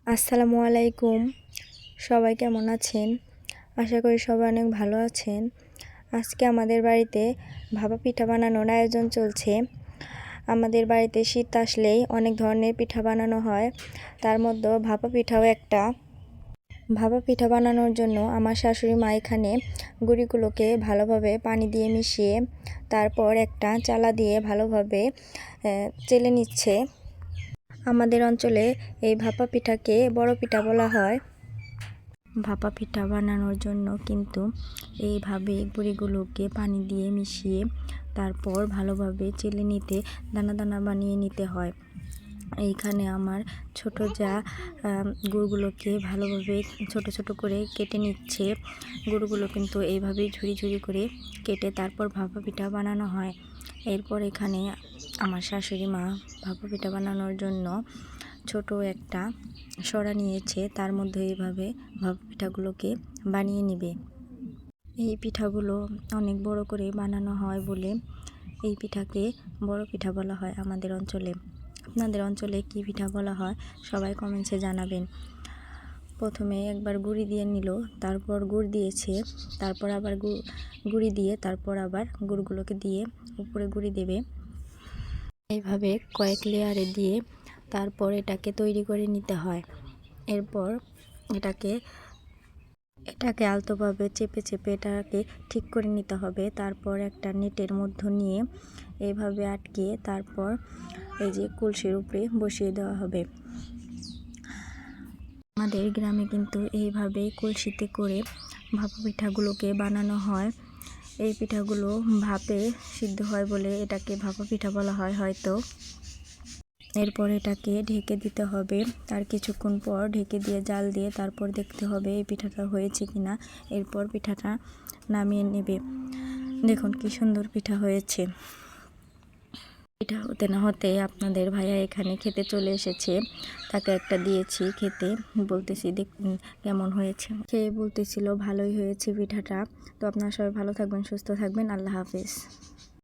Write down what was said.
আসসালামু আলাইকুম। সবাই কেমন আছেন? আশা করি সবাই অনেক ভালো আছেন। আজকে আমাদের বাড়িতে ভাপা পিঠা বানানোর আয়োজন চলছে। আমাদের বাড়িতে শীত আসলেই অনেক ধরনের পিঠা বানানো হয়, তার মধ্যে ভাপা পিঠাও একটা। ভাপা পিঠা বানানোর জন্য আমার শাশুড়ি মা এখানে গুঁড়িগুলোকে ভালোভাবে পানি দিয়ে মিশিয়ে তারপর একটা চালা দিয়ে ভালোভাবে চেলে নিচ্ছে। আমাদের অঞ্চলে এই ভাপা পিঠাকে বড় পিঠা বলা হয়। ভাপা পিঠা বানানোর জন্য কিন্তু এইভাবে গুঁড়িগুলোকে পানি দিয়ে মিশিয়ে তারপর ভালোভাবে চেলে নিতে দানা দানা বানিয়ে নিতে হয়। এইখানে আমার ছোট যা গুড়গুলোকে ভালোভাবে ছোট ছোট করে কেটে নিচ্ছে। গুড়গুলো কিন্তু এইভাবেই ঝুড়ি ঝুড়ি করে কেটে তারপর ভাপা পিঠা বানানো হয়। এরপর এখানে আমার শাশুড়ি মা ভাপা পিঠা বানানোর জন্য ছোট একটা সরা নিয়েছে, তার মধ্যে এইভাবে ভাপা পিঠাগুলোকে বানিয়ে নেবে। এই পিঠাগুলো অনেক বড় করে বানানো হয় বলে এই পিঠাকে বড় পিঠা বলা হয় আমাদের অঞ্চলে। আপনাদের অঞ্চলে কি পিঠা বলা হয় সবাই কমেন্টসে জানাবেন। প্রথমে একবার গুঁড়ি দিয়ে নিল, তারপর গুড় দিয়েছে, তারপর আবার গুঁড়ি দিয়ে তারপর আবার গুড়গুলোকে দিয়ে উপরে গুঁড়ি দেবে। এইভাবে কয়েক লেয়ারে দিয়ে তারপর এটাকে তৈরি করে নিতে হয়। এরপর এটাকে আলতোভাবে চেপে চেপে এটাকে ঠিক করে নিতে হবে। তারপর একটা নেটের মধ্যে নিয়ে এইভাবে আটকিয়ে তারপর এই যে কলসির উপরে বসিয়ে দেওয়া হবে। আমাদের গ্রামে কিন্তু এইভাবে কলসিতে করে ভাপা পিঠাগুলোকে বানানো হয়। এই পিঠাগুলো ভাপে সিদ্ধ হয় বলে এটাকে ভাপা পিঠা বলা হয় হয়তো। এরপর এটাকে ঢেকে দিতে হবে। তার কিছুক্ষণ পর ঢেকে দিয়ে জাল দিয়ে তারপর দেখতে হবে এই পিঠাটা হয়েছে কিনা। এরপর পিঠাটা নামিয়ে নেবে। দেখুন কি সুন্দর পিঠা হয়েছে। পিঠা হতে না হতে আপনাদের ভাইয়া এখানে খেতে চলে এসেছে। তাকে একটা দিয়েছি খেতে, বলতেছি দেখ কেমন হয়েছে। খেয়ে বলতেছিল ভালোই হয়েছে পিঠাটা। তো আপনারা সবাই ভালো থাকবেন, সুস্থ থাকবেন। আল্লাহ হাফেজ।